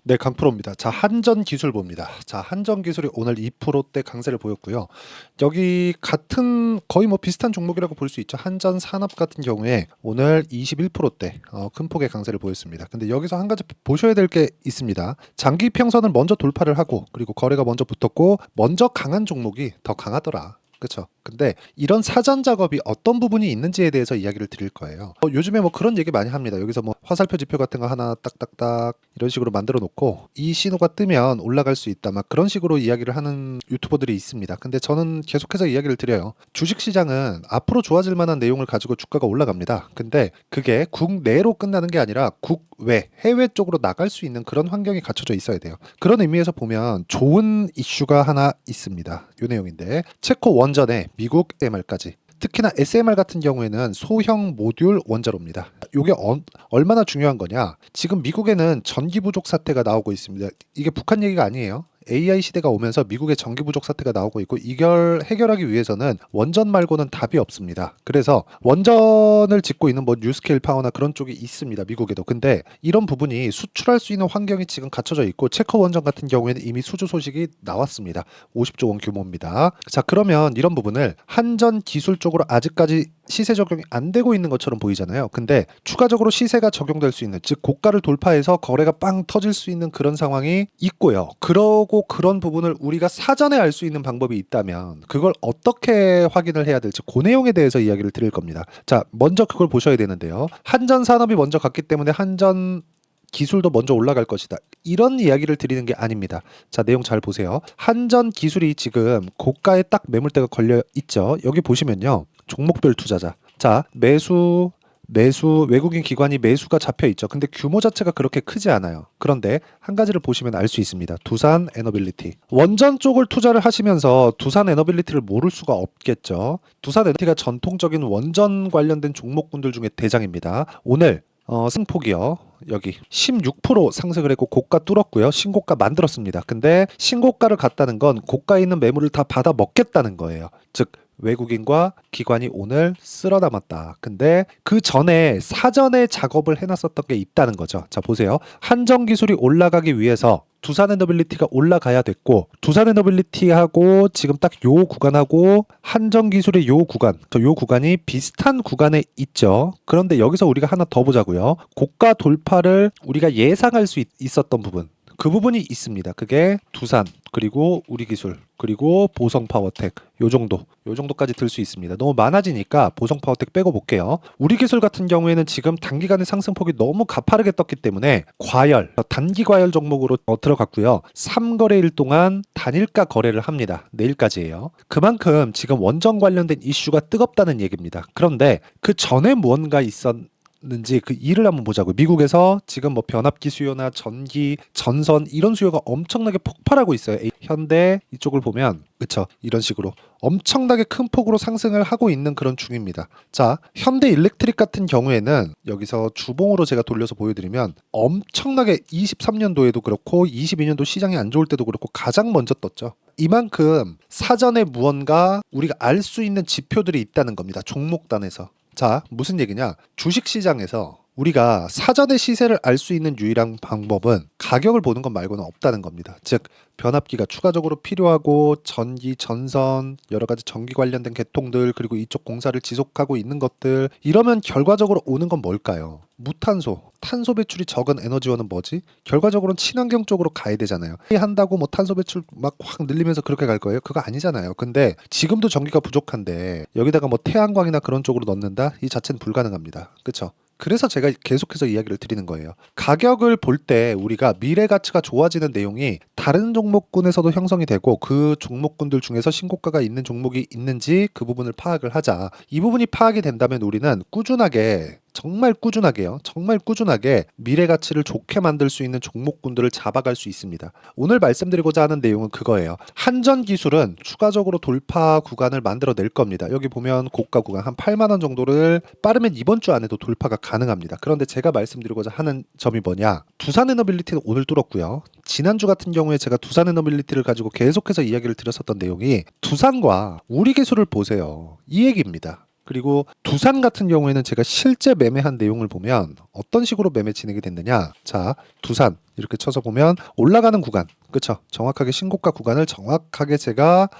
네, 강프로입니다. 자, 한전기술 봅니다. 자, 한전기술이 오늘 2%대 강세를 보였고요. 여기 같은 거의 뭐 비슷한 종목이라고 볼 수 있죠. 한전산업 같은 경우에 오늘 21%대 큰 폭의 강세를 보였습니다. 근데 여기서 한 가지 보셔야 될 게 있습니다. 장기 평선을 먼저 돌파를 하고 그리고 거래가 먼저 붙었고 먼저 강한 종목이 더 강하더라. 그렇죠. 근데 이런 사전 작업이 어떤 부분이 있는지에 대해서 이야기를 드릴 거예요. 요즘에 뭐 그런 얘기 많이 합니다. 여기서 뭐 화살표 지표 같은 거 하나 딱딱딱 이런 식으로 만들어 놓고 이 신호가 뜨면 올라갈 수 있다. 막 그런 식으로 이야기를 하는 유튜버들이 있습니다. 근데 저는 계속해서 이야기를 드려요. 주식 시장은 앞으로 좋아질 만한 내용을 가지고 주가가 올라갑니다. 근데 그게 국내로 끝나는 게 아니라 국외, 해외 쪽으로 나갈 수 있는 그런 환경이 갖춰져 있어야 돼요. 그런 의미에서 보면 좋은 이슈가 하나 있습니다. 요 내용인데 체코 원전에 미국 SMR까지 특히나 SMR 같은 경우에는 소형 모듈 원자로입니다. 이게 얼마나 중요한 거냐? 지금 미국에는 전기 부족 사태가 나오고 있습니다. 이게 북한 얘기가 아니에요. AI 시대가 오면서 미국의 전기 부족 사태가 나오고 있고 이걸 해결하기 위해서는 원전 말고는 답이 없습니다. 그래서 원전을 짓고 있는 뭐 뉴스케일 파워나 그런 쪽이 있습니다. 미국에도. 근데 이런 부분이 수출할 수 있는 환경이 지금 갖춰져 있고 체코 원전 같은 경우에는 이미 수주 소식이 나왔습니다. 50조 원 규모입니다. 자, 그러면 이런 부분을 한전 기술 쪽으로 아직까지 시세 적용이 안 되고 있는 것처럼 보이잖아요. 근데 추가적으로 시세가 적용될 수 있는, 즉 고가를 돌파해서 거래가 빵 터질 수 있는 그런 상황이 있고요. 그러고 그런 부분을 우리가 사전에 알 수 있는 방법이 있다면 그걸 어떻게 확인을 해야 될지 그 내용에 대해서 이야기를 드릴 겁니다. 자, 먼저 그걸 보셔야 되는데요. 한전 산업이 먼저 갔기 때문에 한전 기술도 먼저 올라갈 것이다. 이런 이야기를 드리는 게 아닙니다. 자, 내용 잘 보세요. 한전 기술이 지금 고가에 딱 매물대가 걸려 있죠. 여기 보시면요. 종목별 투자자. 자, 매수, 외국인 기관이 매수가 잡혀 있죠. 근데 규모 자체가 그렇게 크지 않아요. 그런데 한 가지를 보시면 알 수 있습니다. 두산 에너빌리티. 원전 쪽을 투자를 하시면서 두산 에너빌리티를 모를 수가 없겠죠. 두산 에너빌리티가 전통적인 원전 관련된 종목군들 중에 대장입니다. 오늘 승폭이요. 여기 16% 상승을 했고 고가 뚫었고요. 신고가 만들었습니다. 근데 신고가를 갔다는 건 고가에 있는 매물을 다 받아 먹겠다는 거예요. 즉 외국인과 기관이 오늘 쓸어 담았다. 근데 그 전에 사전에 작업을 해놨었던 게 있다는 거죠. 자, 보세요. 한전 기술이 올라가기 위해서 두산 에너빌리티가 올라가야 됐고 두산 에너빌리티하고 지금 딱 요 구간하고 한전 기술의 요 구간, 요 구간이 비슷한 구간에 있죠. 그런데 여기서 우리가 하나 더 보자고요. 고가 돌파를 우리가 예상할 수 있었던 부분. 그 부분이 있습니다. 그게 두산, 그리고 우리기술, 그리고 보성파워텍 요 정도까지 들 수 있습니다. 너무 많아지니까 보성파워텍 빼고 볼게요. 우리기술 같은 경우에는 지금 단기간에 상승폭이 너무 가파르게 떴기 때문에 과열, 단기 과열 종목으로 들어갔고요. 3거래일 동안 단일가 거래를 합니다. 내일까지예요. 그만큼 지금 원전 관련된 이슈가 뜨겁다는 얘기입니다. 그런데 그 전에 무언가 있었는지 그 일을 한번 보자고요. 미국에서 지금 뭐 변압기 수요나 전기, 전선 이런 수요가 엄청나게 폭발하고 있어요. 현대 이쪽을 보면 그쵸, 이런 식으로 엄청나게 큰 폭으로 상승을 하고 있는 그런 중입니다. 자, 현대 일렉트릭 같은 경우에는 여기서 주봉으로 제가 돌려서 보여드리면 엄청나게 23년도에도 그렇고 22년도 시장이 안 좋을 때도 그렇고 가장 먼저 떴죠. 이만큼 사전에 무언가 우리가 알 수 있는 지표들이 있다는 겁니다. 종목단에서. 자, 무슨 얘기냐? 주식시장에서 우리가 사전에 시세를 알 수 있는 유일한 방법은 가격을 보는 것 말고는 없다는 겁니다. 즉, 변압기가 추가적으로 필요하고 전기, 전선, 여러 가지 전기 관련된 계통들 그리고 이쪽 공사를 지속하고 있는 것들 이러면 결과적으로 오는 건 뭘까요? 무탄소, 탄소 배출이 적은 에너지원은 뭐지? 결과적으로는 친환경 쪽으로 가야 되잖아요. 한다고 뭐 탄소 배출 막 확 늘리면서 그렇게 갈 거예요? 그거 아니잖아요. 근데 지금도 전기가 부족한데 여기다가 뭐 태양광이나 그런 쪽으로 넣는다? 이 자체는 불가능합니다. 그렇죠? 그래서 제가 계속해서 이야기를 드리는 거예요. 가격을 볼 때 우리가 미래 가치가 좋아지는 내용이 다른 종목군에서도 형성이 되고 그 종목군들 중에서 신고가가 있는 종목이 있는지 그 부분을 파악을 하자. 이 부분이 파악이 된다면 우리는 꾸준하게 정말 꾸준하게 미래 가치를 좋게 만들 수 있는 종목군들을 잡아갈 수 있습니다. 오늘 말씀드리고자 하는 내용은 그거예요. 한전 기술은 추가적으로 돌파 구간을 만들어낼 겁니다. 여기 보면 고가 구간 한 8만 원 정도를 빠르면 이번 주 안에도 돌파가 가능합니다. 그런데 제가 말씀드리고자 하는 점이 뭐냐? 두산 에너빌리티는 오늘 뚫었고요. 지난주 같은 경우에 제가 두산 에너빌리티를 가지고 계속해서 이야기를 드렸었던 내용이 두산과 우리기술을 보세요. 이 얘기입니다. 그리고 두산 같은 경우에는 제가 실제 매매한 내용을 보면 어떤 식으로 매매 진행이 됐느냐. 자, 두산 이렇게 쳐서 보면 올라가는 구간, 그쵸? 정확하게 신고가 구간을 정확하게 제가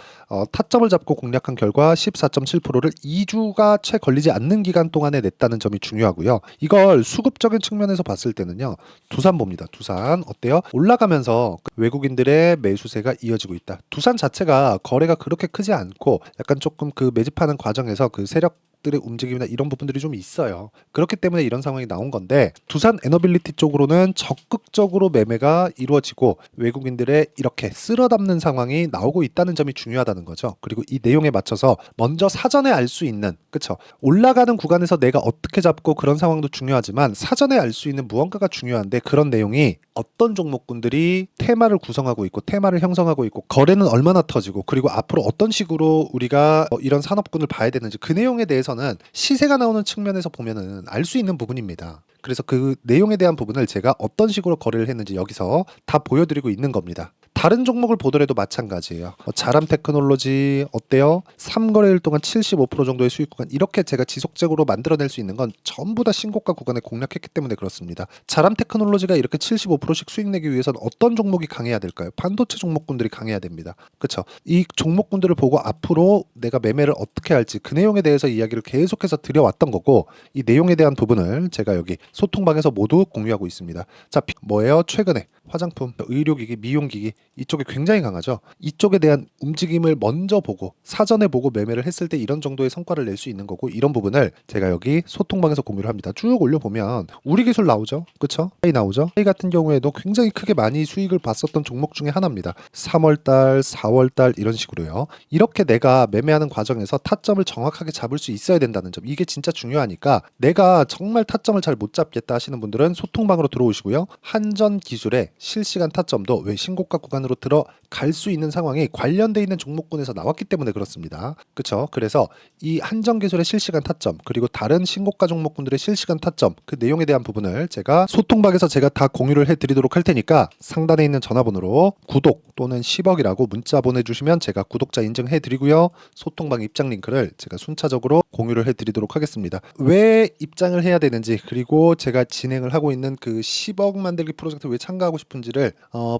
타점을 잡고 공략한 결과 14.7%를 2주가 채 걸리지 않는 기간 동안에 냈다는 점이 중요하고요. 이걸 수급적인 측면에서 봤을 때는요. 두산 봅니다. 두산 어때요? 올라가면서 외국인들의 매수세가 이어지고 있다. 두산 자체가 거래가 그렇게 크지 않고 약간 조금 그 매집하는 과정에서 그 세력들의 움직임이나 이런 부분들이 좀 있어요. 그렇기 때문에 이런 상황이 나온 건데 두산 에너빌리티 쪽으로는 적극적으로 매매가 이루어지고 외국인들의 이렇게 쓸어담는 상황이 나오고 있다는 점이 중요하다는 거죠. 그리고 이 내용에 맞춰서 먼저 사전에 알 수 있는, 그쵸? 올라가는 구간에서 내가 어떻게 잡고 그런 상황도 중요하지만 사전에 알 수 있는 무언가가 중요한데 그런 내용이 어떤 종목군들이 테마를 구성하고 있고 테마를 형성하고 있고 거래는 얼마나 터지고 그리고 앞으로 어떤 식으로 우리가 이런 산업군을 봐야 되는지 그 내용에 대해서는 시세가 나오는 측면에서 보면은 알 수 있는 부분입니다. 그래서 그 내용에 대한 부분을 제가 어떤 식으로 거래를 했는지 여기서 다 보여드리고 있는 겁니다. 다른 종목을 보더라도 마찬가지예요. 자람 테크놀로지 어때요? 3거래일 동안 75% 정도의 수익 구간 이렇게 제가 지속적으로 만들어낼 수 있는 건 전부 다 신고가 구간에 공략했기 때문에 그렇습니다. 자람 테크놀로지가 이렇게 75%씩 수익 내기 위해서는 어떤 종목이 강해야 될까요? 반도체 종목군들이 강해야 됩니다. 그렇죠? 이 종목군들을 보고 앞으로 내가 매매를 어떻게 할지 그 내용에 대해서 이야기를 계속해서 드려왔던 거고 이 내용에 대한 부분을 제가 여기 소통방에서 모두 공유하고 있습니다. 자, 뭐예요? 최근에 화장품, 의료기기, 미용기기 이쪽이 굉장히 강하죠. 이쪽에 대한 움직임을 먼저 보고 사전에 보고 매매를 했을 때 이런 정도의 성과를 낼 수 있는 거고 이런 부분을 제가 여기 소통방에서 공유를 합니다. 쭉 올려보면 우리 기술 나오죠. 그쵸? 하이 나오죠. 하이 같은 경우에도 굉장히 크게 많이 수익을 봤었던 종목 중에 하나입니다. 3월달, 4월달 이런 식으로요. 이렇게 내가 매매하는 과정에서 타점을 정확하게 잡을 수 있어야 된다는 점 이게 진짜 중요하니까 내가 정말 타점을 잘 못 잡겠다 하시는 분들은 소통방으로 들어오시고요. 한전 기술의 실시간 타점도 왜 신고가 구간으로 들어갈 수 있는 상황이 관련돼 있는 종목군에서 나왔기 때문에 그렇습니다. 그렇죠? 그래서 이 한전기술의 실시간 타점 그리고 다른 신고가 종목군들의 실시간 타점 그 내용에 대한 부분을 제가 소통방에서 제가 다 공유를 해드리도록 할 테니까 상단에 있는 전화번호로 구독 또는 10억이라고 문자 보내주시면 제가 구독자 인증해드리고요. 소통방 입장 링크를 제가 순차적으로 공유를 해드리도록 하겠습니다. 왜 입장을 해야 되는지 그리고 제가 진행을 하고 있는 그 10억 만들기 프로젝트 왜 참가하고 싶은지를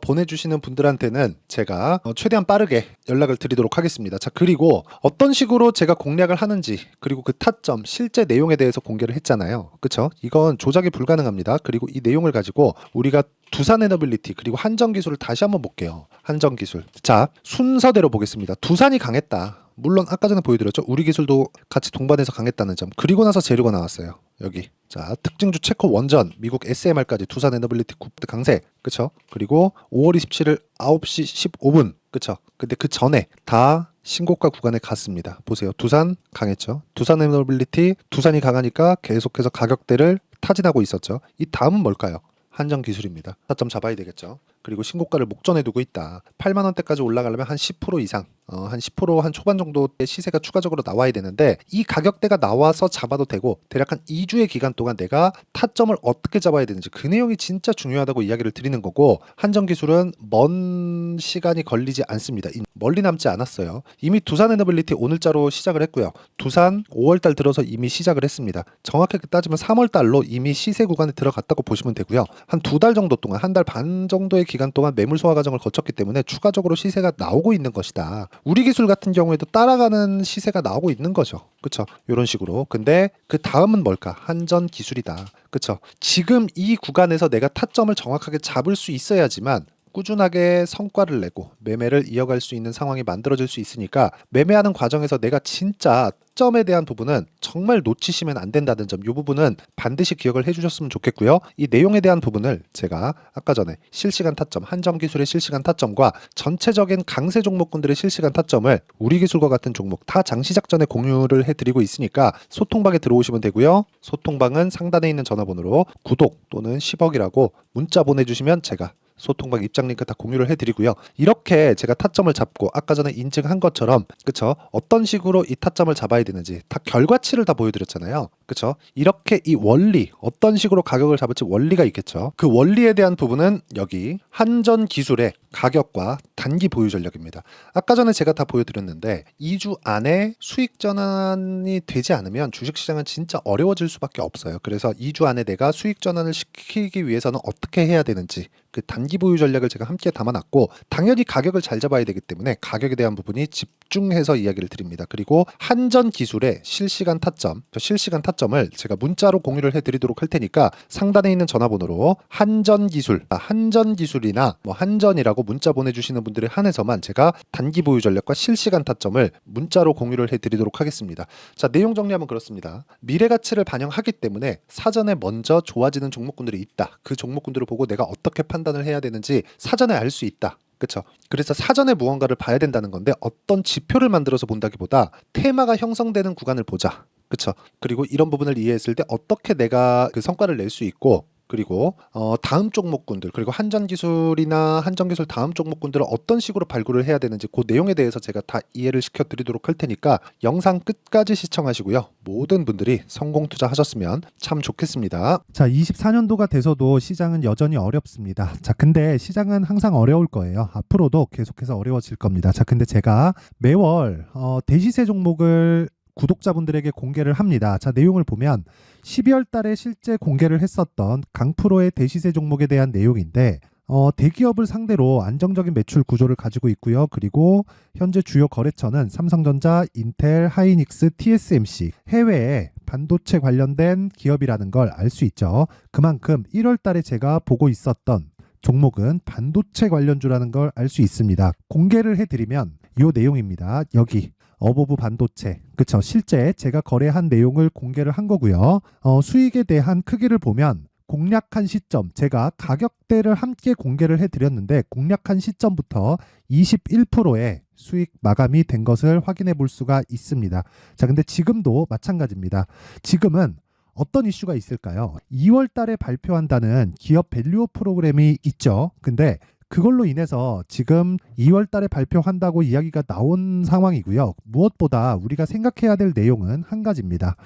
보내주시는 분들한테는 제가 최대한 빠르게 연락을 드리도록 하겠습니다. 자, 그리고 어떤 식으로 제가 공략을 하는지 그리고 그 타점 실제 내용에 대해서 공개를 했잖아요. 그쵸? 이건 조작이 불가능합니다. 그리고 이 내용을 가지고 우리가 두산 에너빌리티 그리고 한전기술을 다시 한번 볼게요. 한전기술. 자, 순서대로 보겠습니다. 두산이 강했다. 물론 아까 전에 보여드렸죠. 우리 기술도 같이 동반해서 강했다는 점. 그리고 나서 재료가 나왔어요. 여기. 자, 특징주 체코 원전, 미국 SMR까지 두산 에너빌리티 굽드 강세. 그쵸? 그리고 5월 27일 9시 15분. 그쵸? 근데 그 전에 다 신고가 구간에 갔습니다. 보세요. 두산 강했죠. 두산 에너빌리티, 두산이 강하니까 계속해서 가격대를 타진하고 있었죠. 이 다음은 뭘까요? 한전기술입니다. 타점 잡아야 되겠죠. 그리고 신고가를 목전에 두고 있다. 8만 원대까지 올라가려면 한 10% 이상, 한 10% 한 초반 정도의 시세가 추가적으로 나와야 되는데 이 가격대가 나와서 잡아도 되고 대략 한 2주의 기간 동안 내가 타점을 어떻게 잡아야 되는지 그 내용이 진짜 중요하다고 이야기를 드리는 거고 한전기술은 먼 시간이 걸리지 않습니다. 멀리 남지 않았어요. 이미 두산 에너빌리티 오늘자로 시작을 했고요. 두산 5월달 들어서 이미 시작을 했습니다. 정확하게 따지면 3월달로 이미 시세 구간에 들어갔다고 보시면 되고요. 한 2달 정도 동안 한 달 반 정도의 기간 동안 매물 소화 과정을 거쳤기 때문에 추가적으로 시세가 나오고 있는 것이다. 우리 기술 같은 경우에도 따라가는 시세가 나오고 있는 거죠. 그쵸? 이런 식으로. 근데 그 다음은 뭘까? 한전 기술이다. 그쵸? 지금 이 구간에서 내가 타점을 정확하게 잡을 수 있어야지만 꾸준하게 성과를 내고 매매를 이어갈 수 있는 상황이 만들어질 수 있으니까 매매하는 과정에서 내가 진짜 점에 대한 부분은 정말 놓치시면 안 된다는 점, 이 부분은 반드시 기억을 해주셨으면 좋겠고요. 이 내용에 대한 부분을 제가 아까 전에 실시간 타점, 한전기술의 실시간 타점과 전체적인 강세 종목군들의 실시간 타점을 우리 기술과 같은 종목 다 장시작 전에 공유를 해드리고 있으니까 소통방에 들어오시면 되고요. 소통방은 상단에 있는 전화번호로 구독 또는 10억이라고 문자 보내주시면 제가 소통방 입장 링크 다 공유를 해드리고요. 이렇게 제가 타점을 잡고 아까 전에 인증한 것처럼 그쵸? 어떤 식으로 이 타점을 잡아야 되는지 다 결과치를 다 보여드렸잖아요. 그쵸? 이렇게 이 원리, 어떤 식으로 가격을 잡을지 원리가 있겠죠. 그 원리에 대한 부분은 여기 한전 기술의 가격과 단기 보유 전략입니다. 아까 전에 제가 다 보여드렸는데 2주 안에 수익 전환이 되지 않으면 주식시장은 진짜 어려워질 수밖에 없어요. 그래서 2주 안에 내가 수익 전환을 시키기 위해서는 어떻게 해야 되는지 그 단기 보유 전략을 제가 함께 담아놨고, 당연히 가격을 잘 잡아야 되기 때문에 가격에 대한 부분이 집중해서 이야기를 드립니다. 그리고 한전 기술의 실시간 타점, 실시간 타점을 제가 문자로 공유를 해드리도록 할 테니까 상단에 있는 전화번호로 한전 기술이나 뭐 한전이라고 문자 보내주시는 분들에 한해서만 제가 단기 보유 전략과 실시간 타점을 문자로 공유를 해드리도록 하겠습니다. 자, 내용 정리하면 그렇습니다. 미래 가치를 반영하기 때문에 사전에 먼저 좋아지는 종목군들이 있다. 그 종목군들을 보고 내가 어떻게 판단을 해야 되는지 사전에 알 수 있다. 그렇죠. 그래서 사전에 무언가를 봐야 된다는 건데 어떤 지표를 만들어서 본다기보다 테마가 형성되는 구간을 보자. 그렇죠. 그리고 이런 부분을 이해했을 때 어떻게 내가 그 성과를 낼 수 있고, 그리고 다음 종목군들, 그리고 한전기술이나 한전기술 다음 종목군들을 어떤 식으로 발굴을 해야 되는지 그 내용에 대해서 제가 다 이해를 시켜드리도록 할 테니까 영상 끝까지 시청하시고요. 모든 분들이 성공 투자하셨으면 참 좋겠습니다. 자, 24년도가 돼서도 시장은 여전히 어렵습니다. 자, 근데 시장은 항상 어려울 거예요. 앞으로도 계속해서 어려워질 겁니다. 자, 근데 제가 매월 대시세 종목을 구독자분들에게 공개를 합니다. 자, 내용을 보면 12월 달에 실제 공개를 했었던 강프로의 대시세 종목에 대한 내용인데, 대기업을 상대로 안정적인 매출 구조를 가지고 있고요. 그리고 현재 주요 거래처는 삼성전자, 인텔, 하이닉스, TSMC, 해외에 반도체 관련된 기업이라는 걸 알 수 있죠. 그만큼 1월 달에 제가 보고 있었던 종목은 반도체 관련주라는 걸 알 수 있습니다. 공개를 해드리면 이 내용입니다. 여기 어보브 반도체, 그쵸? 실제 제가 거래한 내용을 공개를 한 거고요. 수익에 대한 크기를 보면 공략한 시점, 제가 가격대를 함께 공개를 해드렸는데 공략한 시점부터 21%의 수익 마감이 된 것을 확인해 볼 수가 있습니다. 자, 근데 지금도 마찬가지입니다. 지금은 어떤 이슈가 있을까요? 2월 달에 발표한다는 기업 밸류업 프로그램이 있죠. 근데 그걸로 인해서 지금 2월 달에 발표한다고 이야기가 나온 상황이고요. 무엇보다 우리가 생각해야 될 내용은 한 가지입니다.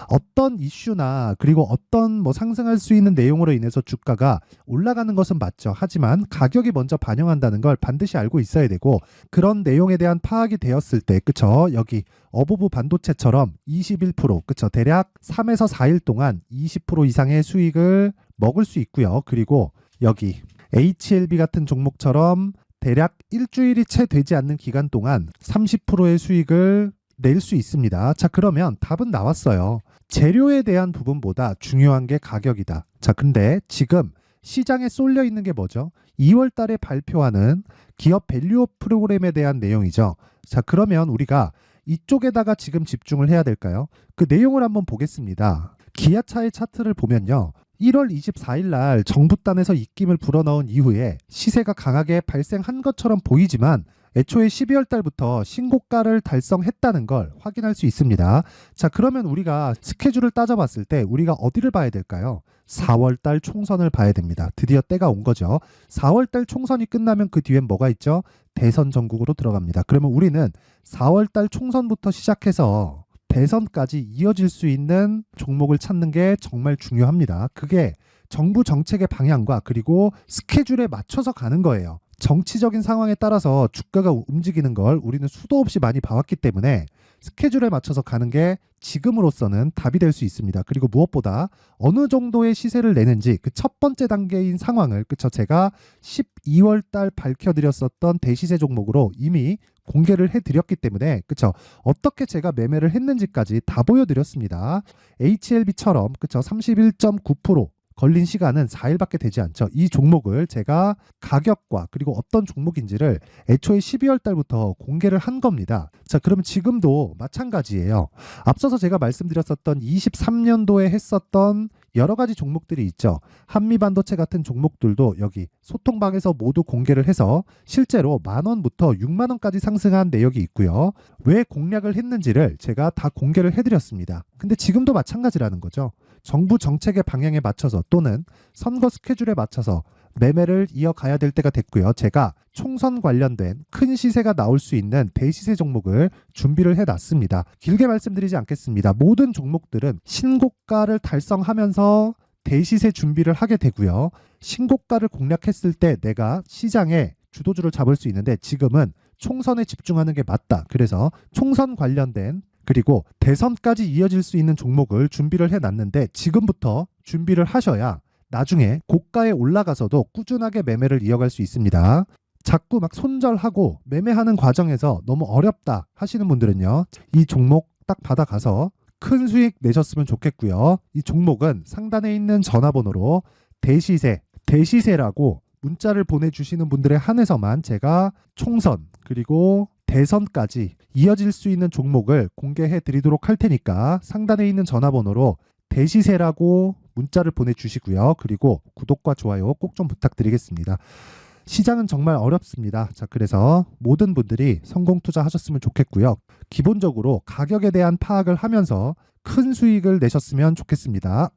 어떤 이슈나 그리고 어떤 뭐 상승할 수 있는 내용으로 인해서 주가가 올라가는 것은 맞죠. 하지만 가격이 먼저 반영한다는 걸 반드시 알고 있어야 되고, 그런 내용에 대한 파악이 되었을 때, 그쵸? 여기 어보브 반도체처럼 21%, 그쵸? 대략 3에서 4일 동안 20% 이상의 수익을 먹을 수 있고요. 그리고 여기 HLB 같은 종목처럼 대략 일주일이 채 되지 않는 기간 동안 30%의 수익을 낼 수 있습니다. 자, 그러면 답은 나왔어요. 재료에 대한 부분보다 중요한 게 가격이다. 자, 근데 지금 시장에 쏠려 있는 게 뭐죠? 2월 달에 발표하는 기업 밸류업 프로그램에 대한 내용이죠. 자, 그러면 우리가 이쪽에다가 지금 집중을 해야 될까요? 그 내용을 한번 보겠습니다. 기아차의 차트를 보면요. 1월 24일 날 정부단에서 입김을 불어넣은 이후에 시세가 강하게 발생한 것처럼 보이지만 애초에 12월 달부터 신고가를 달성했다는 걸 확인할 수 있습니다. 자, 그러면 우리가 스케줄을 따져봤을 때 우리가 어디를 봐야 될까요? 4월 달 총선을 봐야 됩니다. 드디어 때가 온 거죠. 4월 달 총선이 끝나면 그 뒤엔 뭐가 있죠? 대선 전국으로 들어갑니다. 그러면 우리는 4월 달 총선부터 시작해서 대선까지 이어질 수 있는 종목을 찾는 게 정말 중요합니다. 그게 정부 정책의 방향과 그리고 스케줄에 맞춰서 가는 거예요. 정치적인 상황에 따라서 주가가 움직이는 걸 우리는 수도 없이 많이 봐왔기 때문에 스케줄에 맞춰서 가는 게 지금으로서는 답이 될 수 있습니다. 그리고 무엇보다 어느 정도의 시세를 내는지 그 첫 번째 단계인 상황을, 그쵸? 제가 12월 달 밝혀드렸었던 대시세 종목으로 이미 공개를 해드렸기 때문에, 그쵸? 어떻게 제가 매매를 했는지까지 다 보여드렸습니다. HLB처럼, 그쵸? 31.9% 걸린 시간은 4일밖에 되지 않죠. 이 종목을 제가 가격과 그리고 어떤 종목인지를 애초에 12월 달부터 공개를 한 겁니다. 자, 그러면 지금도 마찬가지예요. 앞서서 제가 말씀드렸었던 23년도에 했었던 여러 가지 종목들이 있죠. 한미반도체 같은 종목들도 여기 소통방에서 모두 공개를 해서 실제로 10,000원부터 60,000원까지 상승한 내역이 있고요. 왜 공략을 했는지를 제가 다 공개를 해드렸습니다. 근데 지금도 마찬가지라는 거죠. 정부 정책의 방향에 맞춰서 또는 선거 스케줄에 맞춰서 매매를 이어가야 될 때가 됐고요. 제가 총선 관련된 큰 시세가 나올 수 있는 대시세 종목을 준비를 해놨습니다. 길게 말씀드리지 않겠습니다. 모든 종목들은 신고가를 달성하면서 대시세 준비를 하게 되고요. 신고가를 공략했을 때 내가 시장에 주도주를 잡을 수 있는데 지금은 총선에 집중하는 게 맞다. 그래서 총선 관련된 그리고 대선까지 이어질 수 있는 종목을 준비를 해놨는데 지금부터 준비를 하셔야 나중에 고가에 올라가서도 꾸준하게 매매를 이어갈 수 있습니다. 자꾸 막 손절하고 매매하는 과정에서 너무 어렵다 하시는 분들은요. 이 종목 딱 받아가서 큰 수익 내셨으면 좋겠고요. 이 종목은 상단에 있는 전화번호로 대시세라고 문자를 보내주시는 분들에 한해서만 제가 총선 그리고 대선까지 이어질 수 있는 종목을 공개해 드리도록 할 테니까 상단에 있는 전화번호로 대시세라고 문자를 보내주시고요. 그리고 구독과 좋아요 꼭 좀 부탁드리겠습니다. 시장은 정말 어렵습니다. 자, 그래서 모든 분들이 성공 투자하셨으면 좋겠고요. 기본적으로 가격에 대한 파악을 하면서 큰 수익을 내셨으면 좋겠습니다.